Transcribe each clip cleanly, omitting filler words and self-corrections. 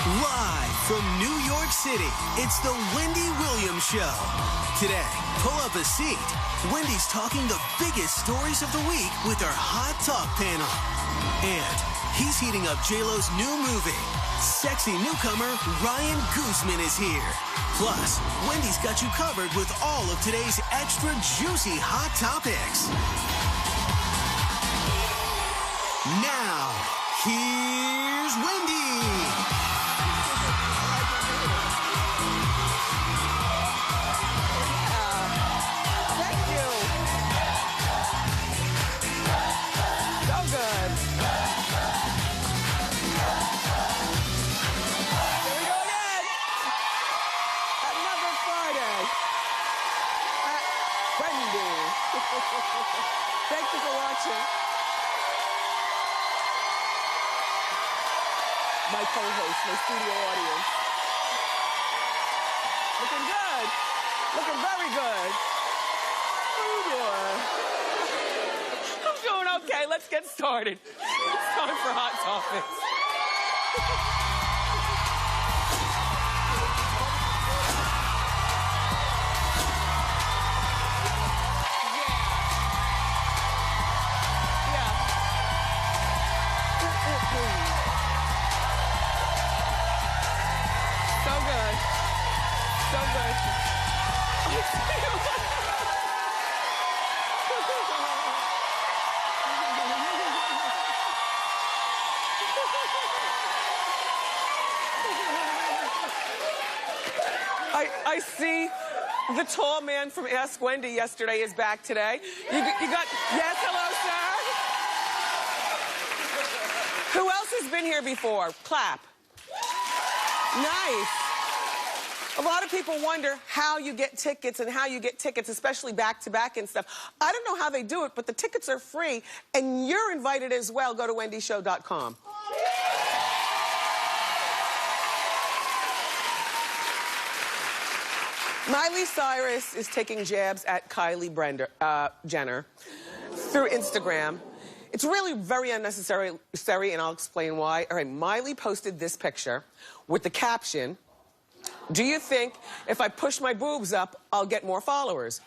Live from New York City, it's the Wendy Williams Show. Today, pull up a seat. Wendy's talking the biggest stories of the week with her Hot Talk panel. And he's heating up J-Lo's new movie. Sexy newcomer Ryan Guzman is here. Plus, Wendy's got you covered with all of today's extra juicy hot topics. Now, here's Wendy. Thank you for watching. My co-host, my studio audience. Looking good. Looking very good. How you doing? I'm doing okay. Let's get started. It's time for Hot Topics. I see the tall man from Ask Wendy yesterday is back today. You got, yes, hello, sir. Who else has been here before? Clap. Nice. A lot of people wonder how you get tickets and how you get tickets, especially back-to-back and stuff. I don't know how they do it, but the tickets are free, and you're invited as well. Go to wendyshow.com. Miley Cyrus is taking jabs at Kylie Jenner through Instagram. It's really very unnecessary, and I'll explain why. All right, Miley posted this picture with the caption, "Do you think if I push my boobs up, I'll get more followers?"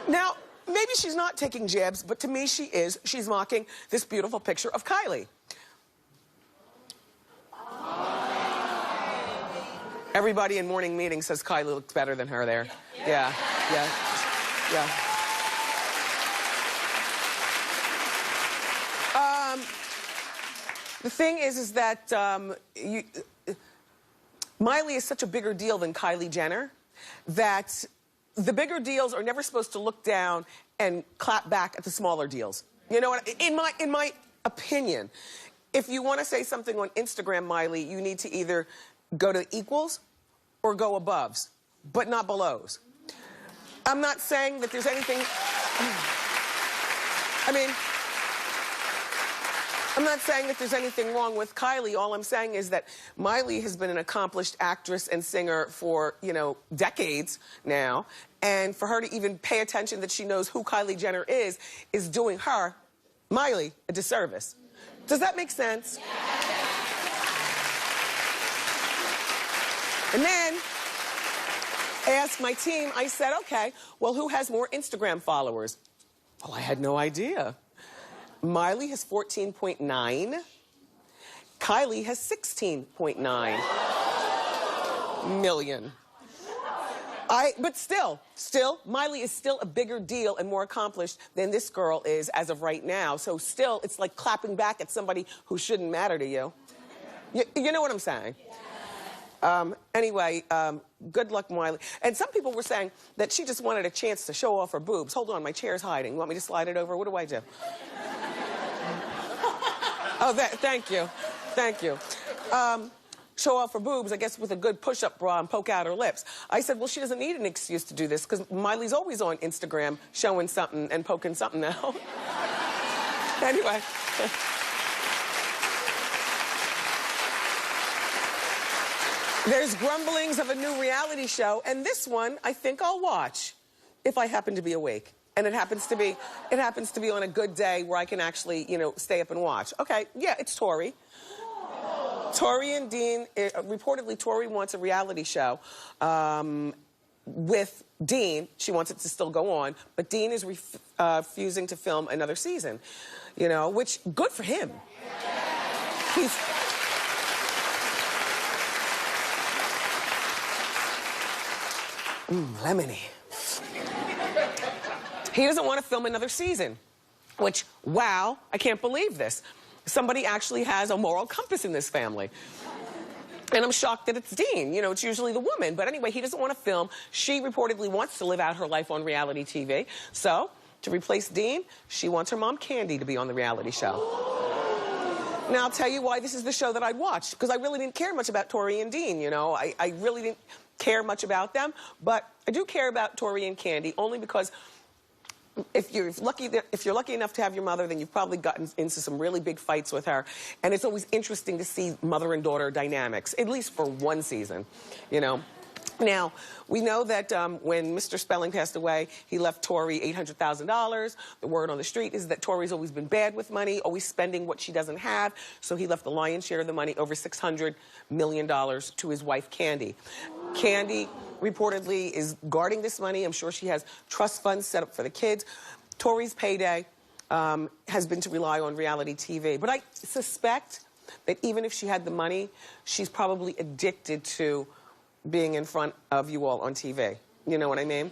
Now, maybe she's not taking jabs, but to me she is. She's mocking this beautiful picture of Kylie. Everybody in morning meeting says Kylie looks better than her there. Yeah. The thing is that Miley is such a bigger deal than Kylie Jenner that the bigger deals are never supposed to look down and clap back at the smaller deals. You know what? In my opinion, if you want to say something on Instagram, Miley, you need to either go to equals or go aboves, but not belows. I'm not saying that there's anything... I'm not saying that there's anything wrong with Kylie. All I'm saying is that Miley has been an accomplished actress and singer for, decades now. And for her to even pay attention that she knows who Kylie Jenner is doing her, Miley, a disservice. Does that make sense? And then, I asked my team, I said, okay, well, who has more Instagram followers? Well, I had no idea. Miley has 14.9. Kylie has 16.9 million. But still, Miley is still a bigger deal and more accomplished than this girl is as of right now. So still, it's like clapping back at somebody who shouldn't matter to you. You know what I'm saying? Anyway, good luck, Miley. And some people were saying that she just wanted a chance to show off her boobs. Hold on, my chair's hiding. You want me to slide it over? What do I do? Oh, thank you. Thank you. Show off her boobs, I guess, with a good push-up bra and poke out her lips. I said, well, she doesn't need an excuse to do this because Miley's always on Instagram showing something and poking something out. Anyway. There's grumblings of a new reality show, and this one I think I'll watch if I happen to be awake. And it happens to be on a good day where I can actually, stay up and watch. Okay, yeah, it's Tori. Tori and Dean, reportedly Tori wants a reality show with Dean. She wants it to still go on, but Dean is refusing to film another season, you know, which, good for him. He's... lemony. He doesn't want to film another season, which, wow, I can't believe this. Somebody actually has a moral compass in this family. And I'm shocked that it's Dean. You know, it's usually the woman. But anyway, he doesn't want to film. She reportedly wants to live out her life on reality TV. So, to replace Dean, she wants her mom, Candy, to be on the reality show. Now, I'll tell you why this is the show that I'd watch. Because I really didn't care much about Tori and Dean, you know. I really didn't care much about them. But I do care about Tori and Candy, only because... If you're lucky enough to have your mother, then you've probably gotten into some really big fights with her. And it's always interesting to see mother and daughter dynamics, at least for one season, you know. Now, we know that when Mr. Spelling passed away, he left Tori $800,000. The word on the street is that Tori's always been bad with money, always spending what she doesn't have. So he left the lion's share of the money, over $600 million, to his wife, Candy. Candy reportedly is guarding this money. I'm sure she has trust funds set up for the kids. Tori's payday has been to rely on reality TV. But I suspect that even if she had the money, she's probably addicted to being in front of you all on TV. You know what I mean?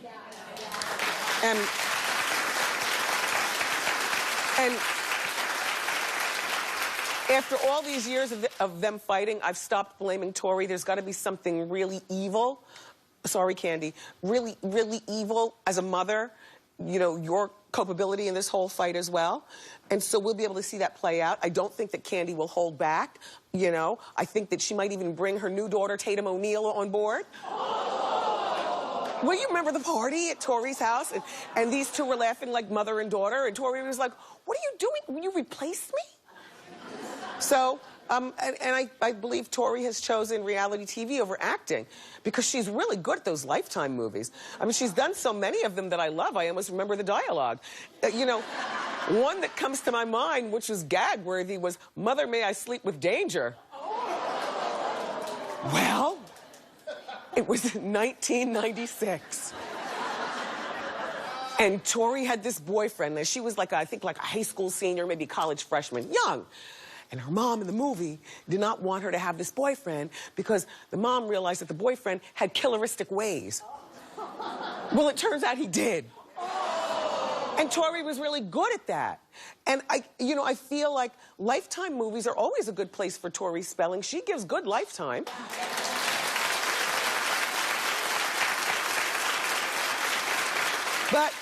And after all these years of them fighting, I've stopped blaming Tori. There's got to be something really evil. Sorry, Candy. Really, really evil as a mother. You know, your culpability in this whole fight as well. And so we'll be able to see that play out. I don't think that Candy will hold back, you know. I think that she might even bring her new daughter, Tatum O'Neal, on board. Well, you remember the party at Tori's house? And these two were laughing like mother and daughter. And Tori was like, what are you doing? Will you replace me? So... I believe Tori has chosen reality TV over acting because she's really good at those Lifetime movies. I mean, she's done so many of them that I love. I almost remember the dialogue. You know, one that comes to my mind, which was gag-worthy, was, "Mother, may I sleep with danger?" Well, it was 1996. And Tori had this boyfriend. And she was like, I think like a high school senior, maybe college freshman, young. And her mom in the movie did not want her to have this boyfriend because the mom realized that the boyfriend had killeristic ways. Well, it turns out he did. And Tori was really good at that. And I feel like Lifetime movies are always a good place for Tori Spelling. She gives good Lifetime. But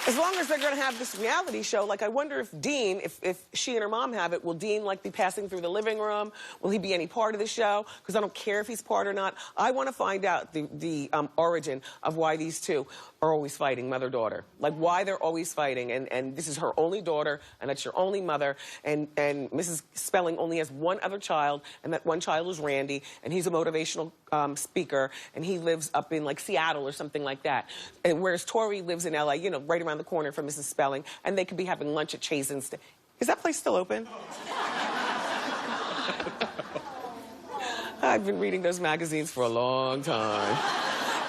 as long as they're going to have this reality show, like, I wonder if Dean, if she and her mom have it, will Dean, like, be passing through the living room? Will he be any part of the show? Because I don't care if he's part or not. I want to find out the origin of why these two are always fighting, mother-daughter. Like, why they're always fighting. And this is her only daughter, and that's your only mother. And Mrs. Spelling only has one other child, and that one child is Randy, and he's a motivational speaker, and he lives up in, like, Seattle or something like that. And whereas Tori lives in L.A., you know, right around the corner from Mrs. Spelling, and they could be having lunch at Chasen's. Is that place still open? I've been reading those magazines for a long time.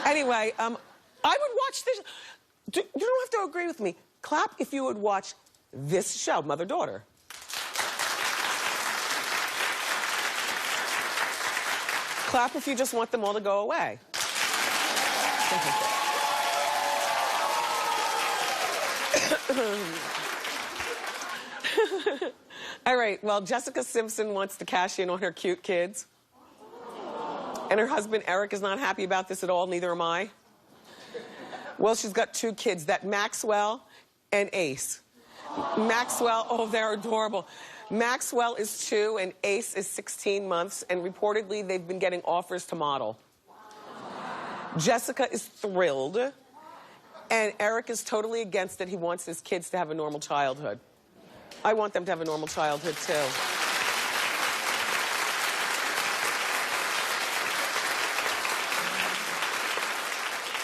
Anyway, I would watch this. You don't have to agree with me. Clap if you would watch this show, Mother-Daughter. Clap if you just want them all to go away. All right, well, Jessica Simpson wants to cash in on her cute kids. And her husband, Eric, is not happy about this at all, neither am I. Well, she's got two kids, that Maxwell and Ace. Maxwell, oh, they're adorable. Maxwell is 2 and Ace is 16 months, and reportedly they've been getting offers to model. Jessica is thrilled, and Eric is totally against it. He wants his kids to have a normal childhood. I want them to have a normal childhood, too.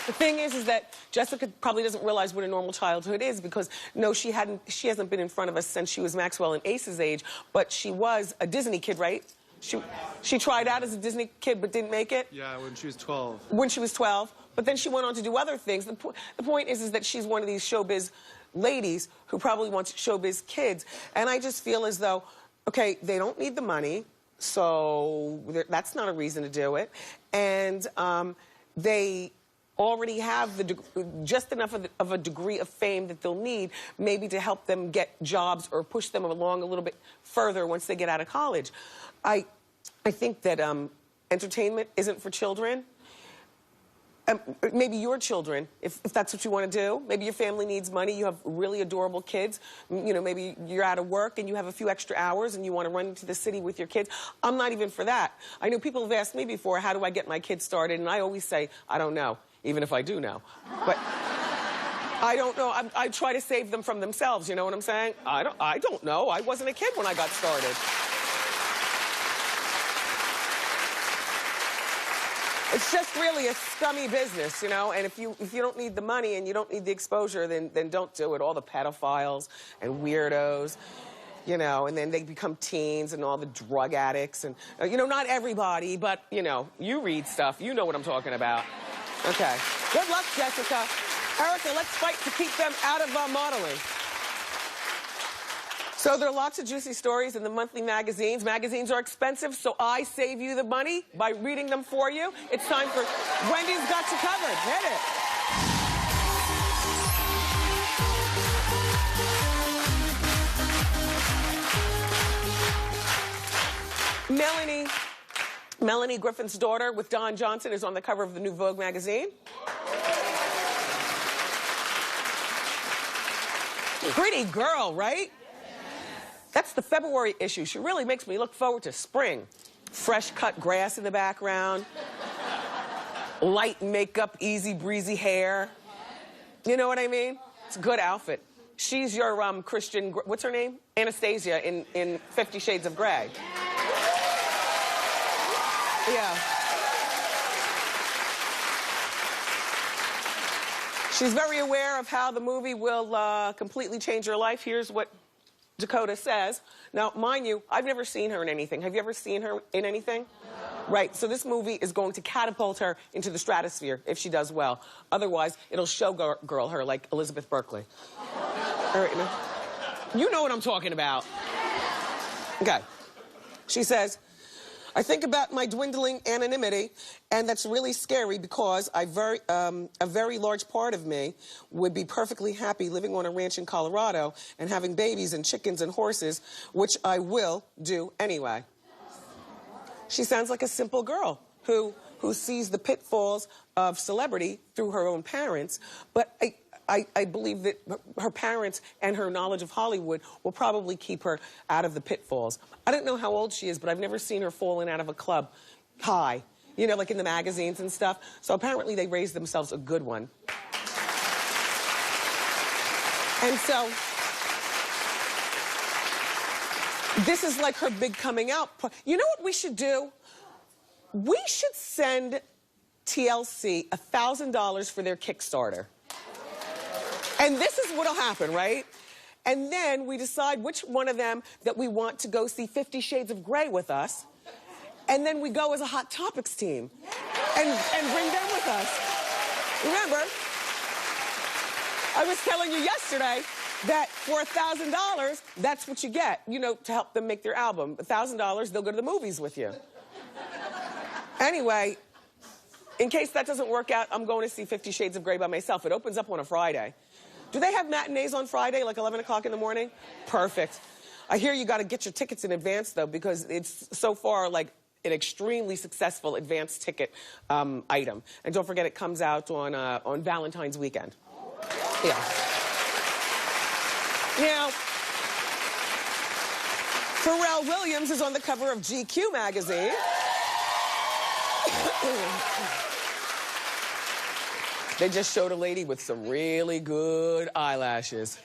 The thing is that Jessica probably doesn't realize what a normal childhood is because, no, she hasn't been in front of us since she was Maxwell and Ace's age, but she was a Disney kid, right? She tried out as a Disney kid but didn't make it? Yeah, when she was 12. When she was 12. But then she went on to do other things. The point is that she's one of these showbiz ladies who probably wants showbiz kids. And I just feel as though, okay, they don't need the money, so that's not a reason to do it. And they already have just enough of a degree of fame that they'll need maybe to help them get jobs or push them along a little bit further once they get out of college. I think that entertainment isn't for children. Maybe your children, if that's what you want to do. Maybe your family needs money. You have really adorable kids. You know, maybe you're out of work and you have a few extra hours and you want to run into the city with your kids. I'm not even for that. I know people have asked me before, how do I get my kids started? And I always say, I don't know, even if I do know. But I don't know. I try to save them from themselves, you know what I'm saying? I don't know. I wasn't a kid when I got started. It's just really a scummy business, you know, and if you don't need the money and you don't need the exposure, then don't do it. All the pedophiles and weirdos, you know, and then they become teens and all the drug addicts and, you know, not everybody, but, you know, you read stuff. You know what I'm talking about. Okay. Good luck, Jessica. Erica, let's fight to keep them out of modeling. So there are lots of juicy stories in the monthly magazines. Magazines are expensive, so I save you the money by reading them for you. It's time for Wendy's Got You Covered. Hit it. Melanie Griffin's daughter with Don Johnson is on the cover of the new Vogue magazine. Pretty girl, right? That's the February issue. She really makes me look forward to spring. Fresh cut grass in the background. Light makeup, easy breezy hair. You know what I mean? It's a good outfit. She's your Christian, what's her name? Anastasia in 50 Shades of Grey. Yeah. She's very aware of how the movie will completely change her life. Here's what Dakota says. Now, mind you, I've never seen her in anything. Have you ever seen her in anything? No. Right, so this movie is going to catapult her into the stratosphere if she does well. Otherwise, it'll showgirl her like Elizabeth Berkley. All right, you know what I'm talking about. Okay. She says, I think about my dwindling anonymity, and that's really scary because a very large part of me would be perfectly happy living on a ranch in Colorado and having babies and chickens and horses, which I will do anyway. She sounds like a simple girl who sees the pitfalls of celebrity through her own parents, but I believe that her parents and her knowledge of Hollywood will probably keep her out of the pitfalls. I don't know how old she is, but I've never seen her falling out of a club high, you know, like in the magazines and stuff. So apparently they raised themselves a good one. And so this is like her big coming out. You know what we should do? We should send TLC $1,000 for their Kickstarter. And this is what'll happen, right? And then we decide which one of them that we want to go see 50 Shades of Grey with us. And then we go as a Hot Topics team and bring them with us. Remember, I was telling you yesterday that for $1,000, that's what you get, you know, to help them make their album. $1,000, they'll go to the movies with you. Anyway, in case that doesn't work out, I'm going to see 50 Shades of Grey by myself. It opens up on a Friday. Do they have matinees on Friday, like 11 o'clock in the morning? Perfect. I hear you got to get your tickets in advance, though, because it's so far like an extremely successful advance ticket item. And don't forget, it comes out on Valentine's weekend. Yeah. Now, Pharrell Williams is on the cover of GQ magazine. They just showed a lady with some really good eyelashes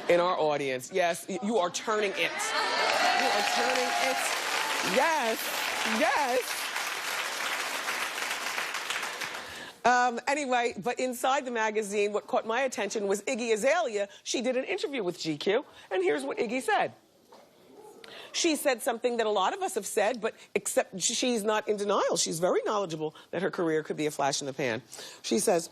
in our audience. Yes, you are turning it. You are turning it. Yes, yes. Anyway, but inside the magazine, what caught my attention was Iggy Azalea. She did an interview with GQ, and here's what Iggy said. she said something that a lot of us have said, but except she's not in denial. She's very knowledgeable that her career could be a flash in the pan. She says,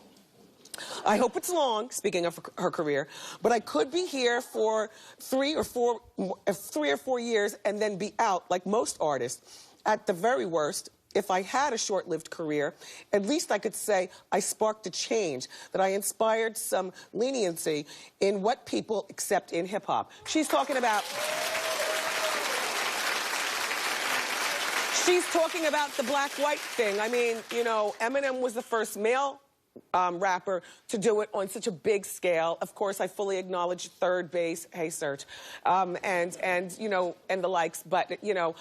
I hope it's long, speaking of her career, but I could be here for 3 or 4 years and then be out like most artists. At the very worst, if I had a short-lived career, at least I could say I sparked a change, that I inspired some leniency in what people accept in hip-hop. She's talking about the black-white thing. I mean, you know, Eminem was the first male rapper to do it on such a big scale. Of course, I fully acknowledge Third Base, hey, Search, and you know, and the likes, but, you know,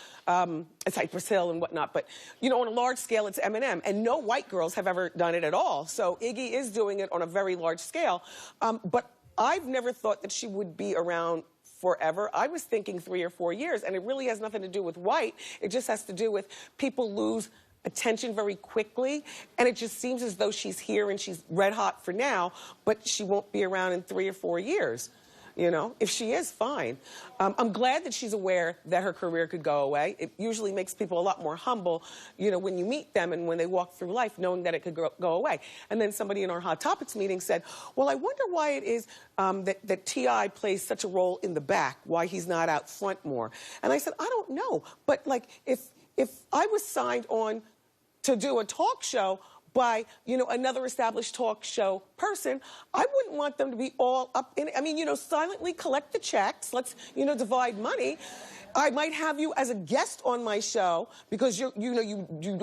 Cypress Hill and whatnot. But, you know, on a large scale, it's Eminem, and no white girls have ever done it at all. So Iggy is doing it on a very large scale. But I've never thought that she would be around forever. I was thinking 3 or 4 years, and it really has nothing to do with white. It just has to do with people lose attention very quickly, and it just seems as though she's here and she's red hot for now, but she won't be around in 3 or 4 years. You know, if she is, fine. I'm glad that she's aware that her career could go away. It usually makes people a lot more humble, you know, when you meet them and when they walk through life knowing that it could go away. And then somebody in our Hot Topics meeting said, well, I wonder why it is that T.I. plays such a role in the back, why he's not out front more. And I said, I don't know, but like if I was signed on to do a talk show by, you know, another established talk show person, I wouldn't want them to be all up in it. I mean, you know, silently collect the checks. Let's, you know, divide money. I might have you as a guest on my show because you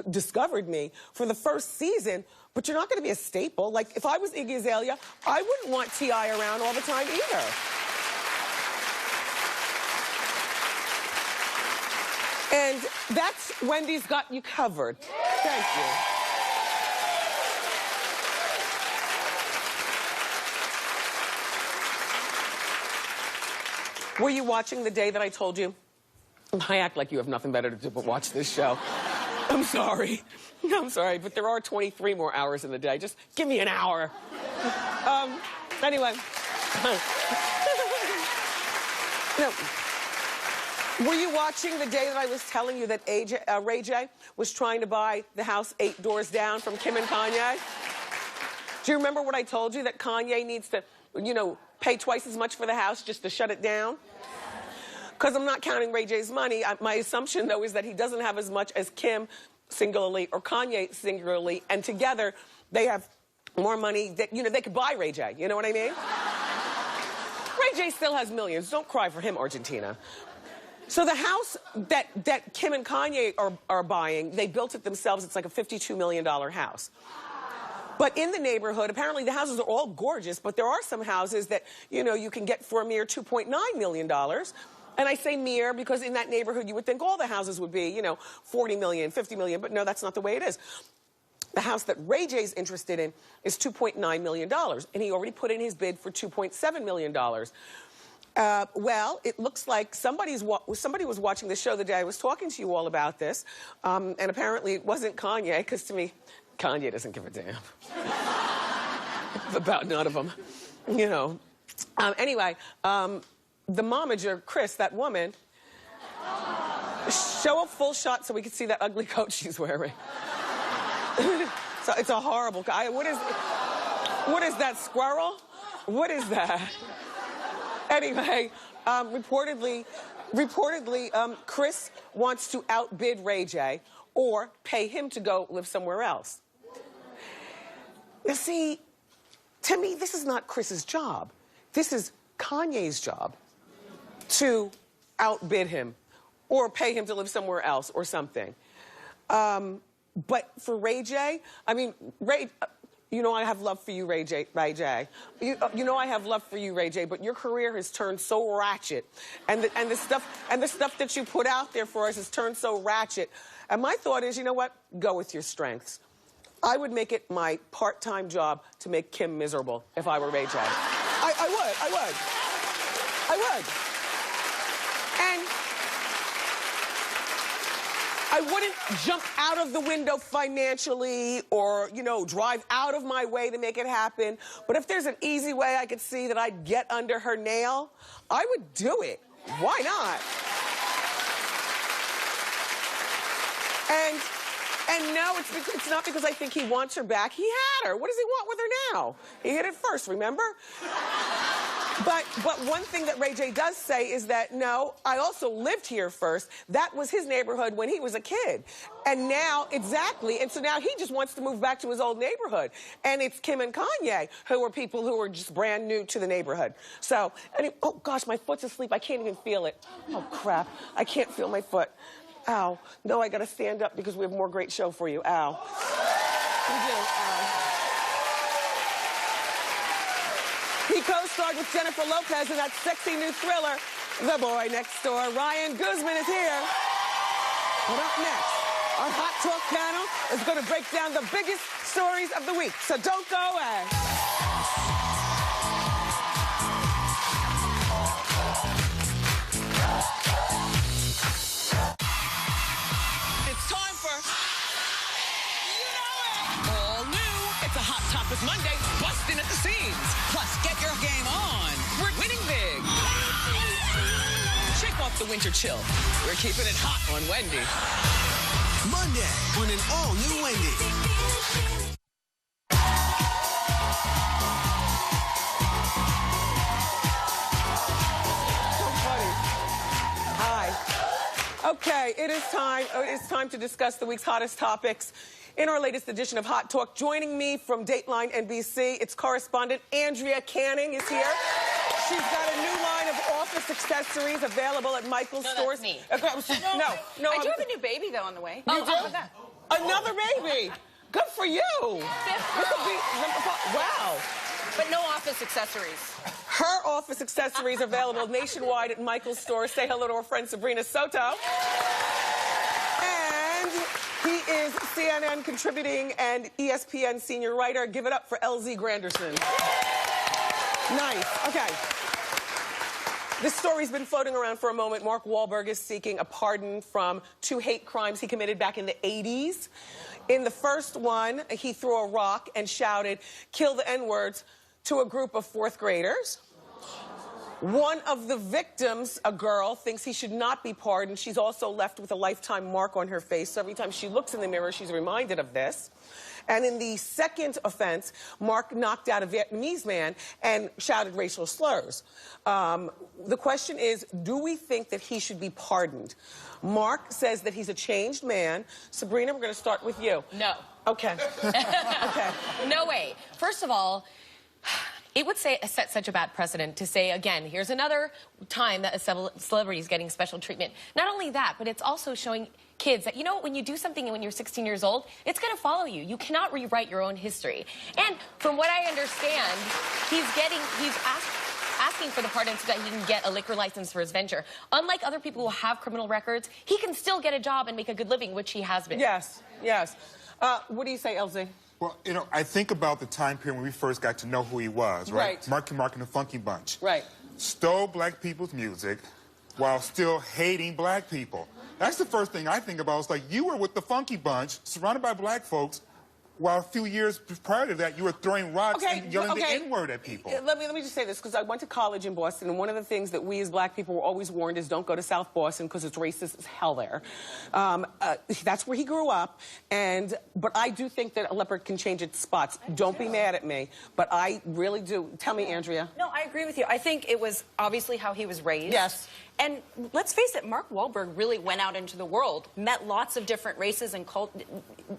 discovered me for the first season, but you're not going to be a staple. Like, if I was Iggy Azalea, I wouldn't want T.I. around all the time either. And that's Wendy's Got You Covered. Thank you. Were you watching the day that I told you? I act like you have nothing better to do but watch this show. I'm sorry. I'm sorry, but there are 23 more hours in the day. Just give me an hour. Anyway. No. Were you watching the day that I was telling you that Ray J was trying to buy the house 8 doors down from Kim and Kanye? Do you remember what I told you, that Kanye needs to, you know, pay twice as much for the house just to shut it down? Because I'm not counting Ray J's money. My assumption, though, is that he doesn't have as much as Kim singularly or Kanye singularly, and together they have more money that, you know, they could buy Ray J. You know what I mean? Ray J still has millions. Don't cry for him, Argentina. So the house that Kim and Kanye are buying, they built it themselves. It's like a $52 million house. But in the neighborhood, apparently the houses are all gorgeous, but there are some houses that, you know, you can get for a mere $2.9 million. And I say mere because in that neighborhood you would think all the houses would be, you know, 40 million, 50 million, but no, that's not the way it is. The house that Ray J's interested in is $2.9 million, and he already put in his bid for $2.7 million. Well, it looks like somebody was watching the show the day I was talking to you all about this, and apparently it wasn't Kanye, because to me, Kanye doesn't give a damn. About none of them, you know. Anyway, the momager, Chris, that woman, show a full shot so we can see that ugly coat she's wearing. So it's a horrible guy. What is that, squirrel? What is that? Anyway, reportedly, Chris wants to outbid Ray J or pay him to go live somewhere else. Now, see, to me, this is not Chris's job. This is Kanye's job to outbid him or pay him to live somewhere else or something. But for Ray J, I mean, you know I have love for you, Ray J. You know I have love for you, Ray J. But your career has turned so ratchet, and the stuff that you put out there for us has turned so ratchet. And my thought is, you know what? Go with your strengths. I would make it my part-time job to make Kim miserable if I were Ray J. I would. And I wouldn't jump out of the window financially or, you know, drive out of my way to make it happen. But if there's an easy way I could see that I'd get under her nail, I would do it. Why not? And no, it's not because I think he wants her back. He had her. What does he want with her now? He hit it first, remember? But one thing that Ray J does say is that, no, I also lived here first. That was his neighborhood when he was a kid. And now, exactly, and so now he just wants to move back to his old neighborhood. And it's Kim and Kanye who are people who are just brand new to the neighborhood. So, oh gosh, my foot's asleep. I can't even feel it. Oh, crap. I can't feel my foot. Ow. No, I gotta stand up because we have more great show for you. Ow. We do. Ow. He co-starred with Jennifer Lopez in that sexy new thriller, The Boy Next Door. Ryan Guzman is here. But up next, our Hot Talk panel is going to break down the biggest stories of the week. So don't go away. It's time for... You know it! All new. It's a Hot Topic Monday, busting at the seams. Plus, get your game on. We're winning big. Shake off the winter chill. We're keeping it hot on Wendy. Monday on an all-new Wendy. So funny. Hi. Okay, it is time. It's time to discuss the week's hottest topics in our latest edition of Hot Talk. Joining me from Dateline NBC, it's correspondent Andrea Canning is here. She's got a new line of office accessories available at Michael's stores. That's me. Okay, no. I do have a new baby, though, on the way. You do? How about that? Another baby. Good for you. This will be, wow. But no office accessories. Her office accessories available nationwide at Michael's stores. Say hello to our friend Sabrina Soto. And he is CNN contributing and ESPN senior writer. Give it up for LZ Granderson. Nice. Okay. This story's been floating around for a moment. Mark Wahlberg is seeking a pardon from 2 hate crimes he committed back in the 80s. In the first one, he threw a rock and shouted, "Kill the N-words," to a group of 4th graders. One of the victims, a girl, thinks he should not be pardoned. She's also left with a lifetime mark on her face. So every time she looks in the mirror, she's reminded of this. And in the second offense, Mark knocked out a Vietnamese man and shouted racial slurs. The question is, do we think that he should be pardoned? Mark says that he's a changed man. Sabrina, we're going to start with you. No. Okay. Okay. No way. First of all, it would set such a bad precedent to say, again, here's another time that a celebrity is getting special treatment. Not only that, but it's also showing kids that, you know, when you do something when you're 16 years old, it's going to follow you. You cannot rewrite your own history. And from what I understand, he's asking for the pardon so that he can get a liquor license for his venture. Unlike other people who have criminal records, he can still get a job and make a good living, which he has been. Yes, yes. What do you say, LZ? Well, you know, I think about the time period when we first got to know who he was, right? Right. Marky Mark and the Funky Bunch. Right. Stole black people's music while still hating black people. That's the first thing I think about. It's like, you were with the Funky Bunch, surrounded by black folks, while a few years prior to that, you were throwing rocks and yelling the N-word at people. Let me just say this, because I went to college in Boston, and one of the things that we as black people were always warned is don't go to South Boston because it's racist as hell there. That's where he grew up, but I do think that a leopard can change its spots. Don't be mad at me, but I really do. Tell me, Andrea. No, I agree with you. I think it was obviously how he was raised. Yes. And let's face it, Mark Wahlberg really went out into the world, met lots of different races and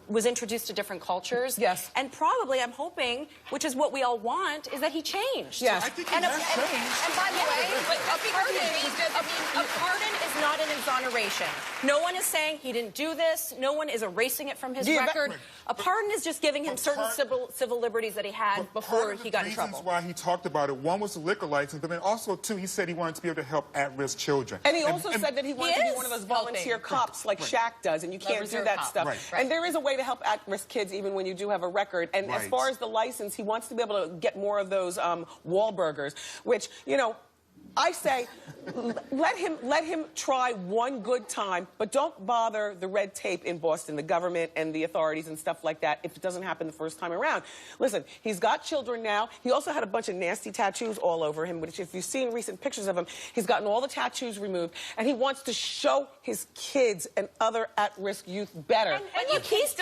was introduced to different cultures. Yes. And probably, I'm hoping, which is what we all want, is that he changed. Yes. I think he has changed. And by the way, a pardon is not an exoneration. No one is saying he didn't do this. No one is erasing it from his record. A pardon is just giving him certain civil liberties that he had before he got in trouble. Reasons why he talked about it, one was the liquor license, but then also, too, he said he wanted to be able to help at-risk children. And he also said that he wanted to be one of those volunteer helping. cops like Shaq does, and you can't do that stuff. Right. And there is a way to help at-risk kids even when you do have a record. And as far as the license, he wants to be able to get more of those Wahlburgers, which, you know, I say, let him try one good time, but don't bother the red tape in Boston, the government and the authorities and stuff like that, if it doesn't happen the first time around. Listen, he's got children now. He also had a bunch of nasty tattoos all over him, which if you've seen recent pictures of him, he's gotten all the tattoos removed, and he wants to show his kids and other at-risk youth better. And look, he's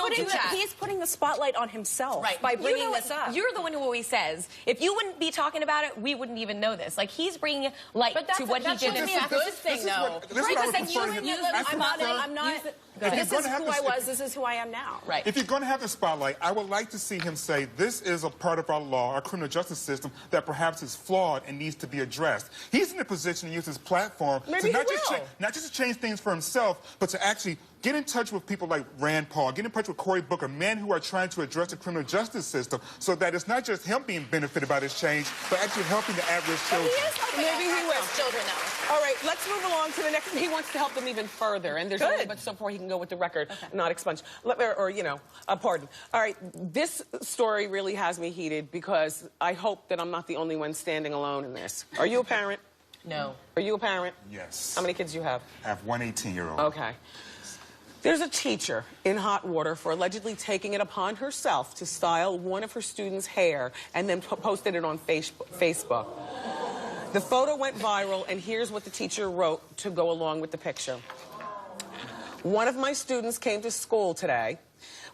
putting the spotlight on himself by bringing this up. You're the one who always says, if you wouldn't be talking about it, we wouldn't even know this. Like, he's bringing light to what he did. That's a good thing, though. Because then I'm not. This is who I was. This is who I am now. Right. If you're going to have the spotlight, I would like to see him say, this is a part of our law, our criminal justice system, that perhaps is flawed and needs to be addressed. He's in a position to use his platform to not just to change things for himself, but to actually get in touch with people like Rand Paul, get in touch with Cory Booker, men who are trying to address the criminal justice system so that it's not just him being benefited by this change, but actually helping the at-risk children. He is helping at-risk children now. All right, let's move along to the next. He wants to help them even further, and there's only but so far he can go with the record, not expunge. Pardon. All right, this story really has me heated because I hope that I'm not the only one standing alone in this. Are you a parent? No. Are you a parent? Yes. How many kids do you have? I have one 18-year-old. Okay. There's a teacher in hot water for allegedly taking it upon herself to style one of her students' hair and then posted it on Facebook. The photo went viral, and here's what the teacher wrote to go along with the picture. One of my students came to school today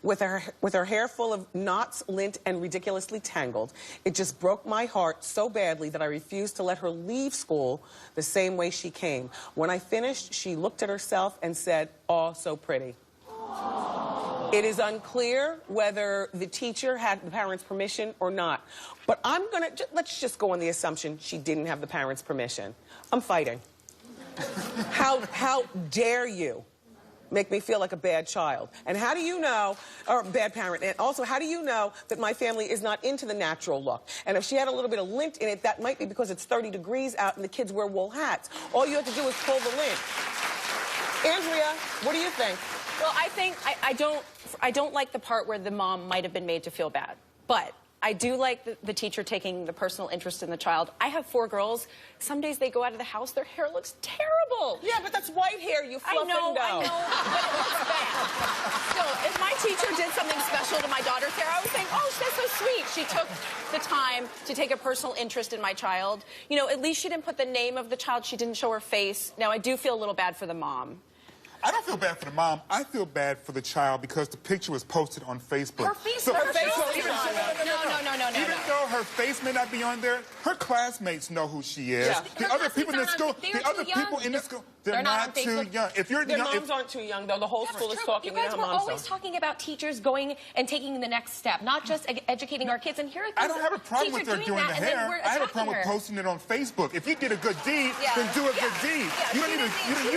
with her hair full of knots, lint, and ridiculously tangled. It just broke my heart so badly that I refused to let her leave school the same way she came. When I finished, she looked at herself and said, "Oh, so pretty." It is unclear whether the teacher had the parents' permission or not. But let's just go on the assumption she didn't have the parents' permission. I'm fighting. How dare you make me feel like a bad child? And how do you know, or bad parent, and also how do you know that my family is not into the natural look? And if she had a little bit of lint in it, that might be because it's 30 degrees out and the kids wear wool hats. All you have to do is pull the lint. Andrea, what do you think? Well, I think I don't like the part where the mom might have been made to feel bad, but I do like the teacher taking the personal interest in the child. I have 4 girls. Some days they go out of the house, their hair looks terrible. Yeah, but that's white hair, you fluff I know, but it looks bad. Still, if my teacher did something special to my daughter's hair, I would think, oh, that's so sweet. She took the time to take a personal interest in my child. You know, at least she didn't put the name of the child. She didn't show her face. Now, I do feel a little bad for the mom. I don't feel bad for the mom. I feel bad for the child because the picture was posted on Facebook. Her face is on. No. Even though her face may not be on there, her classmates know who she is. Yeah. The other people in the school, they're not too young. If you're Their moms aren't too young, though. The whole school is talking. You guys were always talking about teachers going and taking the next step, not just educating our kids. And here I don't have a problem with her doing the hair. I have a problem with posting it on Facebook. If you did a good deed, then do a good deed. You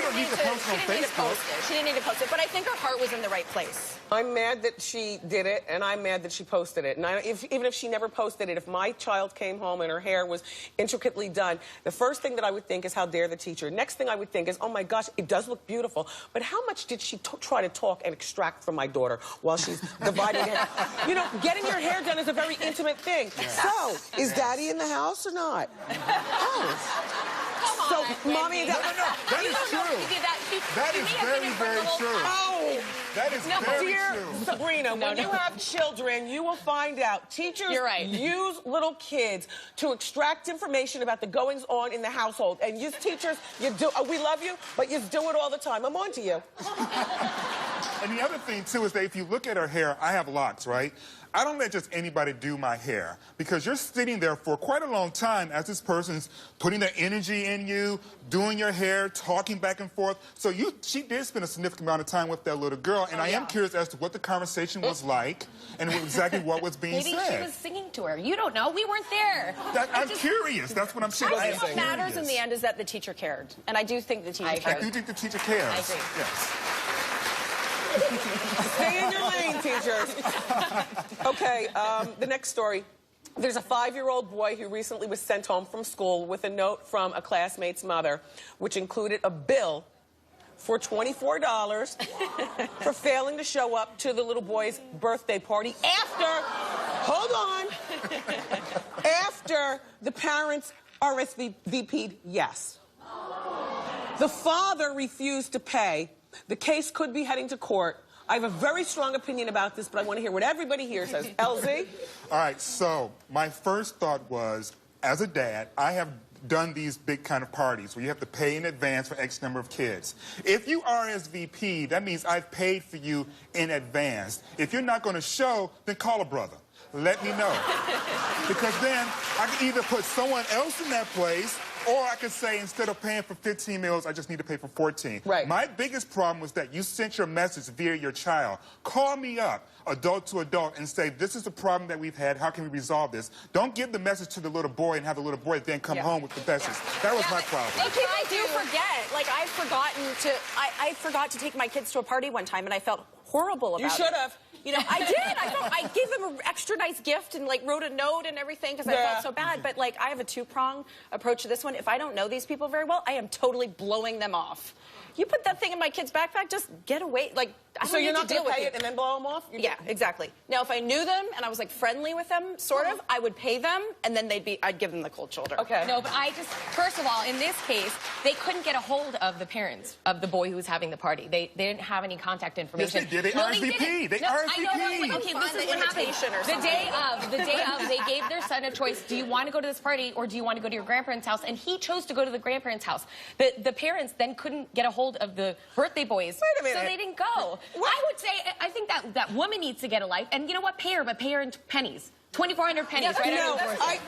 don't need to post it on Facebook. She didn't need to post it, but I think her heart was in the right place. I'm mad that she did it, and I'm mad that she posted it. And even if she never posted it, if my child came home and her hair was intricately done, the first thing that I would think is, how dare the teacher? Next thing I would think is, oh my gosh, it does look beautiful. But how much did she try to talk and extract from my daughter while she's dividing hair? You know, getting your hair done is a very intimate thing. Yes. So, is Daddy in the house or not? So, Mommy and Dad... No, that is true. That is very, very true. Oh! That is very true. Sabrina, when you have children, you will find out teachers use little kids to extract information about the goings-on in the household. And you teachers, we love you, but you do it all the time. I'm on to you. And the other thing, too, is that if you look at her hair, I have locks, right? I don't let just anybody do my hair, because you're sitting there for quite a long time as this person's putting their energy in you, doing your hair, talking back and forth. So she did spend a significant amount of time with that little girl, and I am curious as to what the conversation was like and exactly what was being said. Maybe she was singing to her. You don't know. We weren't there. I'm curious. That's what I'm saying. I think what matters in the end is that the teacher cared, and I do think the teacher cared. I do think the teacher cares. I agree. Yes. Stay in your lane, teachers. Okay, the next story. There's a 5-year-old boy who recently was sent home from school with a note from a classmate's mother, which included a bill for $24 for failing to show up to the little boy's birthday party after the parents RSVP'd yes. The father refused to pay. The case could be heading to court. I have a very strong opinion about this, but I want to hear what everybody here says. LZ? All right, so my first thought was, as a dad, I have done these big kind of parties where you have to pay in advance for X number of kids. If you RSVP, that means I've paid for you in advance. If you're not going to show, then call a brother. Let me know. Because then I can either put someone else in that place, or I could say, instead of paying for 15 meals, I just need to pay for 14. Right. My biggest problem was that you sent your message via your child. Call me up, adult to adult, and say, this is the problem that we've had. How can we resolve this? Don't give the message to the little boy and have the little boy then come home with the message. That was my problem. I do forget. Like, I forgot to take my kids to a party one time, and I felt horrible about it. You should have. You know, I did. I gave them an extra nice gift and, like, wrote a note and everything because I felt so bad. But, like, I have a two-prong approach to this one. If I don't know these people very well, I am totally blowing them off. You put that thing in my kid's backpack, just get away. Like, I don't need to deal with it. So you're not going to pay it and then blow them off? Yeah, exactly. Now, if I knew them and I was, like, friendly with them, sort of, I would pay them, and then I'd give them the cold shoulder. Okay. No, but first of all, in this case, they couldn't get a hold of the parents of the boy who was having the party. They didn't have any contact information. Yes, they did. They RSVP'd. They RSVP'd. Okay, this is what happened. The day of, they gave their son a choice. Do you want to go to this party, or do you want to go to your grandparents' house? And he chose to go to the grandparents' house. The parents then couldn't get a hold of the birthday boys. Wait a minute. So they didn't go. I would say, I think that woman needs to get a life. And you know what? Pay her, but pay her in pennies. 2,400 pennies, right? No,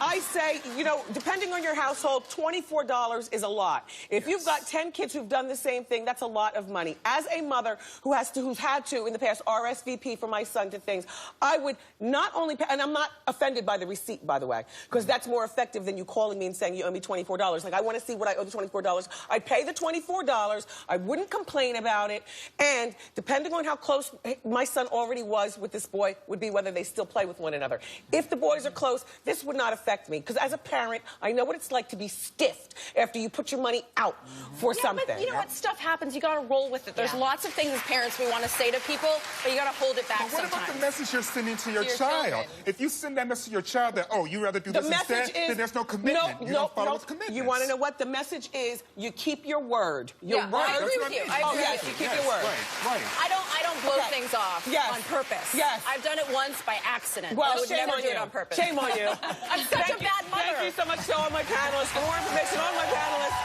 I say, you know, depending on your household, $24 is a lot. If you've got 10 kids who've done the same thing, that's a lot of money. As a mother who's had to in the past RSVP for my son to things, I would not only pay, and I'm not offended by the receipt, by the way, because that's more effective than you calling me and saying you owe me $24. Like, I want to see what I owe the $24. I'd pay the $24. I wouldn't complain about it. And depending on how close my son already was with this boy would be whether they still play with one another. If the boys are close, this would not affect me. Because as a parent, I know what it's like to be stiffed after you put your money out for something. But you know what? Stuff happens. You got to roll with it. There's lots of things as parents we want to say to people, but you got to hold it back sometimes. What about the message you're sending to your child? Children. If you send that message to your child that, oh, you'd rather do this instead, then there's no commitment. You don't follow its commitments. You want to know what the message is? You keep your word. Your word. I agree with you. Yes, you keep your word. Right. I don't blow things off on purpose. Yes. I've done it once by accident. Well, I would never do it on purpose. Shame on you. I'm such a bad mother. Thank you so much to all my panelists. For more information on my panelists,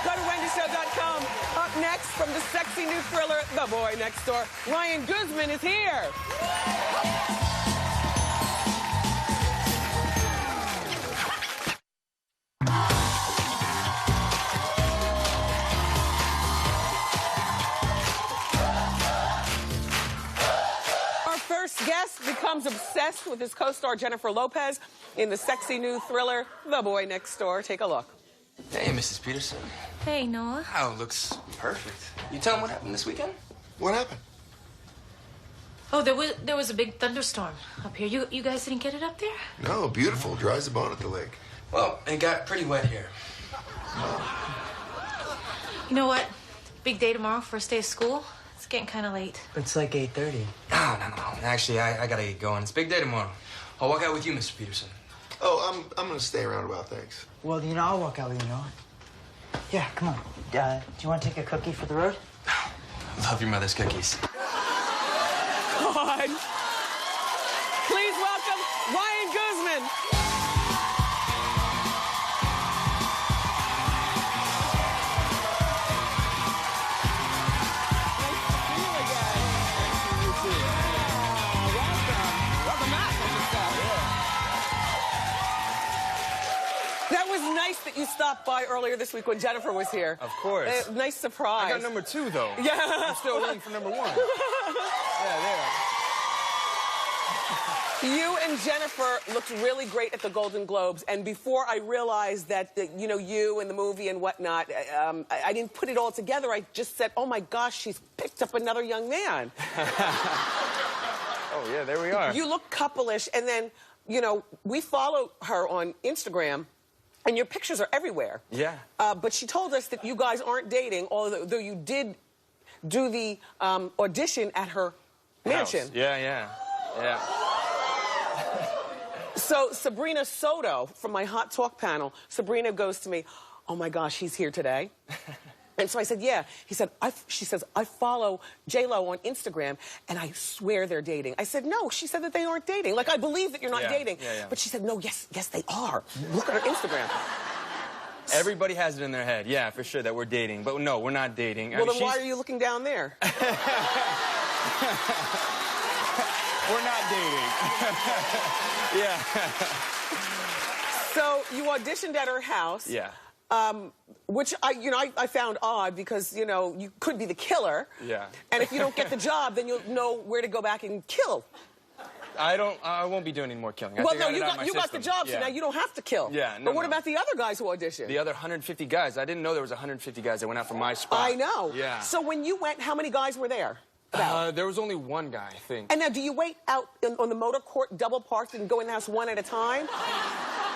go to wendyshow.com. Up next, from the sexy new thriller, The Boy Next Door, Ryan Guzman is here. First guest becomes obsessed with his co-star Jennifer Lopez in the sexy new thriller, The Boy Next Door. Take a look. Hey, Mrs. Peterson. Hey, Noah. Oh, looks perfect. You tell him what happened this weekend? What happened? Oh, there was a big thunderstorm up here. You guys didn't get it up there? No, beautiful. Dry as a bone at the lake. Well, it got pretty wet here. You know what? Big day tomorrow, first day of school. It's getting kind of late. It's like 8:30. No. Actually, I gotta get going. It's big day tomorrow. I'll walk out with you, Mr. Peterson. Oh, I'm gonna stay around about things. Well, you know, I'll walk out with you, Noah. Yeah, come on. Do you want to take a cookie for the road? Love your mother's cookies. God. Please welcome Ryan Guzman. That was nice that you stopped by earlier this week when Jennifer was here. Of course. Nice surprise. I got number 2, though. Yeah. I'm still waiting for number 1. Yeah, there. You and Jennifer looked really great at the Golden Globes, and before I realized that, you know, you and the movie and whatnot, I didn't put it all together. I just said, oh my gosh, she's picked up another young man. Oh, yeah, there we are. You look couple-ish, and then, you know, we follow her on Instagram, and your pictures are everywhere. Yeah. But she told us that you guys aren't dating, although you did do the audition at her mansion. Yeah. So Sabrina Soto from my Hot Talk panel, Sabrina goes to me, oh my gosh, he's here today. And so I said, yeah. She says, I follow J-Lo on Instagram, and I swear they're dating. I said, no, she said that they aren't dating. Like, I believe that you're not dating. But she said, no, yes, they are. Look at her Instagram. Everybody has it in their head, yeah, for sure, that we're dating. But no, we're not dating. Well, then why are you looking down there? We're not dating. Yeah. So you auditioned at her house. Yeah. Which I found odd because, you could be the killer. Yeah. And if you don't get the job, then you'll know where to go back and kill. I won't be doing any more killing. Well, no, you got the job, so now you don't have to kill. Yeah, no, But what about the other guys who auditioned? The other 150 guys. I didn't know there was 150 guys that went out for my spot. I know. Yeah. So when you went, how many guys were there? There was only one guy, I think. And now, do you wait out on the motor court, double parked, and go in the house one at a time?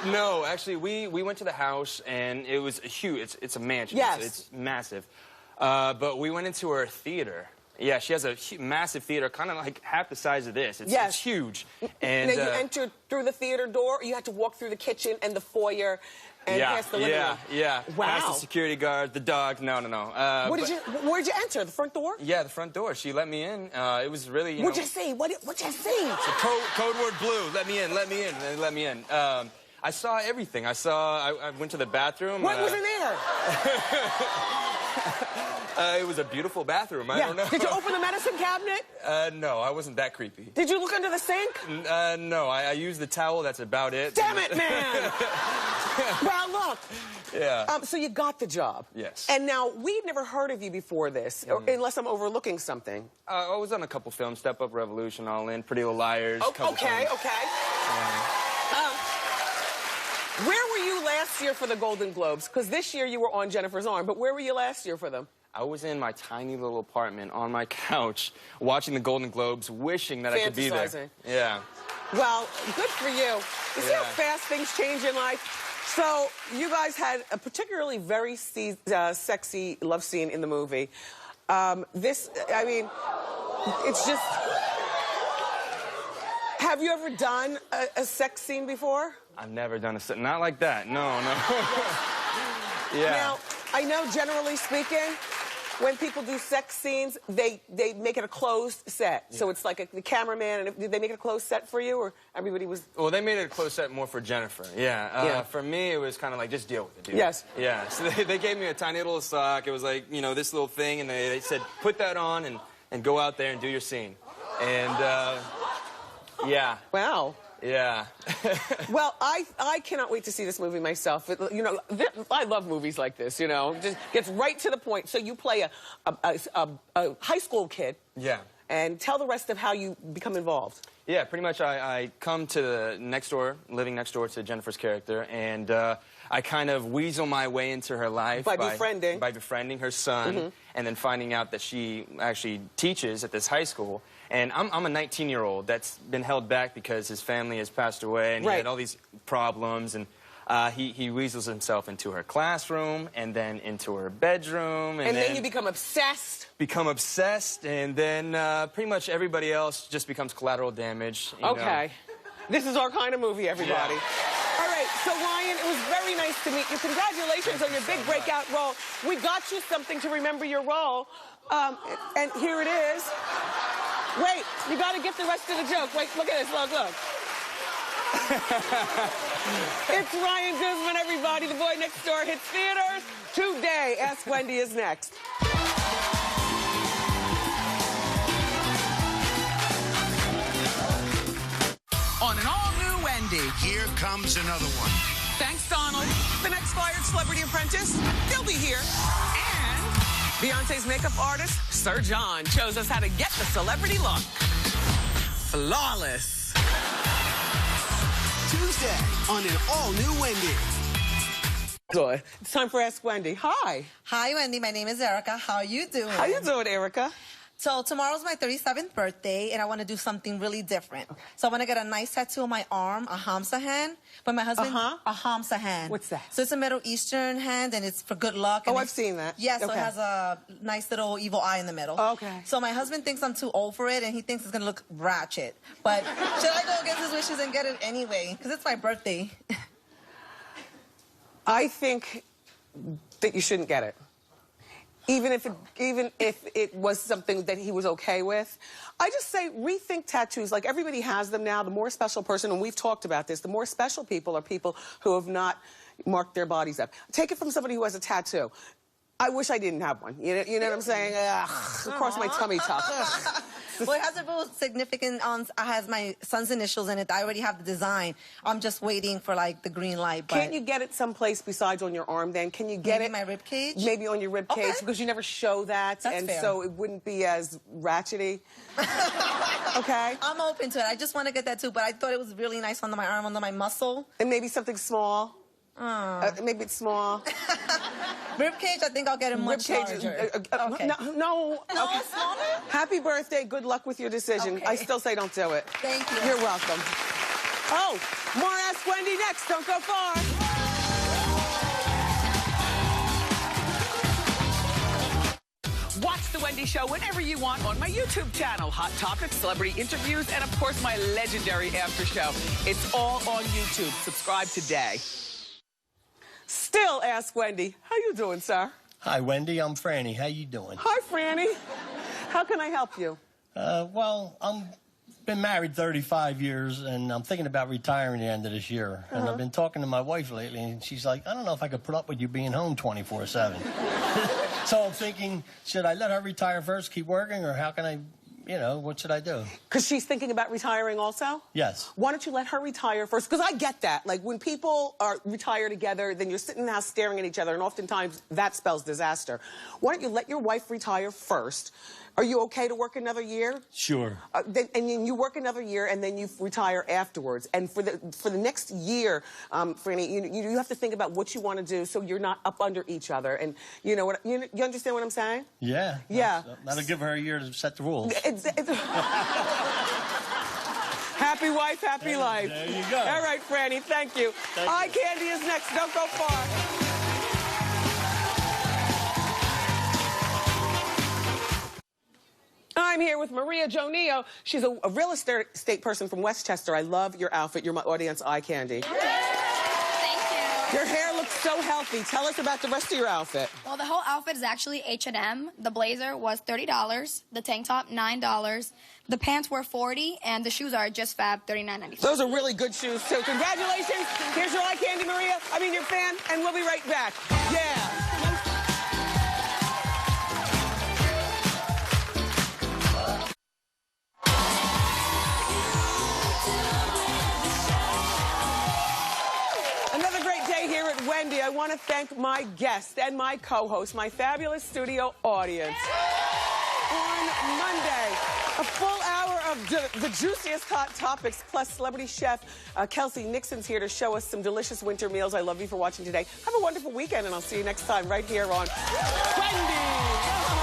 No, actually, we went to the house, and it was huge. It's a mansion. Yes. It's massive. But we went into her theater. Yeah, she has a massive theater, kind of like half the size of this. It's huge. And now, you entered through the theater door, or you had to walk through the kitchen and the foyer and past the living room? Yeah. Wow. Past the security guard, the dog. No. Where'd you enter? The front door? Yeah, the front door. She let me in. It was really, What'd you see? What'd you see? It's a code word blue. Let me in. And they let me in. I saw everything. I went to the bathroom. What was in there? It was a beautiful bathroom. I don't know. Did you open the medicine cabinet? No, I wasn't that creepy. Did you look under the sink? No, I used the towel. That's about it. Damn it, man! Well, look. Yeah. So you got the job. Yes. And now, we'd never heard of you before this, unless I'm overlooking something. I was on a couple films, Step Up Revolution, All In, Pretty Little Liars. Okay. Where were you last year for the Golden Globes? Because this year you were on Jennifer's Arm, but where were you last year for them? I was in my tiny little apartment on my couch watching the Golden Globes, wishing that I could be there. Yeah. Well, good for you. You see how fast things change in life? So, you guys had a particularly very sexy love scene in the movie. It's just... Have you ever done a sex scene before? I've never done not like that. No. Yeah. Now, I know generally speaking, when people do sex scenes, they make it a closed set. Yeah. So it's like the cameraman, and did they make it a closed set for you, or everybody was... Well, they made it a closed set more for Jennifer, yeah. For me, it was kind of like, just deal with it, dude. Yes. Yeah, so they gave me a tiny little sock. It was like, this little thing, and they said, put that on and go out there and do your scene. And, yeah. Wow. Yeah. Well, I cannot wait to see this movie myself. I love movies like this, Just gets right to the point. So you play a high school kid. Yeah. And tell the rest of how you become involved. Yeah, pretty much I come to living next door to Jennifer's character, and I kind of weasel my way into her life. By befriending her son, and then finding out that she actually teaches at this high school. And I'm a 19-year-old that's been held back because his family has passed away, and he had all these problems, and he weasels himself into her classroom, and then into her bedroom. And then you become obsessed. And then pretty much everybody else just becomes collateral damage. You know. This is our kind of movie, everybody. All right, so Ryan, it was very nice to meet you. Congratulations on your big breakout role. We got you something to remember your role, and here it is. Wait, you got to get the rest of the joke. Wait, look at this, look. It's Ryan Guzman, everybody. The Boy Next Door hits theaters today. Ask Wendy is next. On an all-new Wendy. Here comes another one. Thanks, Donald. The next fired Celebrity Apprentice, they'll be here. And Beyonce's makeup artist, Sir John, shows us how to get the celebrity look. Flawless. Tuesday on an all-new Wendy. Good. It's time for Ask Wendy. Hi. Hi, Wendy. My name is Erica. How are you doing? How you doing, Erica? So tomorrow's my 37th birthday, and I want to do something really different. Okay. So I want to get a nice tattoo on my arm, a Hamsa hand. But my husband, a Hamsa hand. What's that? So it's a Middle Eastern hand, and it's for good luck. And I've seen that. Yeah, so it has a nice little evil eye in the middle. Okay. So my husband thinks I'm too old for it, and he thinks it's going to look ratchet. But should I go against his wishes and get it anyway? Because it's my birthday. I think that you shouldn't get it. Even if it was something that he was okay with. I just say rethink tattoos. Like, everybody has them now. The more special person, and we've talked about this, the more special people are people who have not marked their bodies up. Take it from somebody who has a tattoo. I wish I didn't have one. You know what I'm saying? Across my tummy tuck. Well, it has a real significant, has my son's initials in it. I already have the design. I'm just waiting for, like, the green light. But... Can't you get it someplace besides on your arm, then? Can you get maybe my rib cage? Maybe on your rib cage, because you never show that. That's and fair. So it wouldn't be as ratchety. Okay? I'm open to it. I just want to get that, too. But I thought it was really nice under my arm, under my muscle. And maybe something small. Maybe it's small. Rib cage, I think I'll get a much larger. Okay. No. Okay. Smaller? Happy birthday. Good luck with your decision. Okay. I still say don't do it. Thank you. You're welcome. Oh, more Ask Wendy next. Don't go far. Watch The Wendy Show whenever you want on my YouTube channel. Hot topics, celebrity interviews, and of course my legendary after show. It's all on YouTube. Subscribe today. Still Ask Wendy. How you doing, sir? Hi, Wendy. I'm Franny. How you doing? Hi, Franny. How can I help you? Well, I'm been married 35 years, and I'm thinking about retiring at the end of this year. And I've been talking to my wife lately, and she's like, I don't know if I could put up with you being home 24/7. So I'm thinking, should I let her retire first, keep working, or how can I, what should I do? Because she's thinking about retiring also? Yes. Why don't you let her retire first? Because I get that. Like, when people retire together, then you're sitting in the house staring at each other, and oftentimes that spells disaster. Why don't you let your wife retire first? Are you okay to work another year? Sure. And then you work another year, and then you retire afterwards. And for the next year, Franny, you have to think about what you want to do so you're not up under each other. And you know what? You understand what I'm saying? Yeah. Yeah. That'll give her a year to set the rules. Happy wife, happy life. There you go. All right, Franny, thank you. Eye candy is next. Don't go far. I'm here with Maria Jonio. She's a real estate person from Westchester. I love your outfit. You're my audience eye candy. Thank you. Your hair looks so healthy. Tell us about the rest of your outfit. Well, the whole outfit is actually H&M. The blazer was $30. The tank top, $9. The pants were $40, and the shoes are just fab, $39.95. Those are really good shoes, too. Congratulations. Here's your eye candy, Maria. Your fan, and we'll be right back. Yeah. Wendy, I want to thank my guest and my co-host, my fabulous studio audience. On Monday, a full hour of the juiciest hot topics, plus celebrity chef Kelsey Nixon's here to show us some delicious winter meals. I love you for watching today. Have a wonderful weekend, and I'll see you next time right here on Wendy.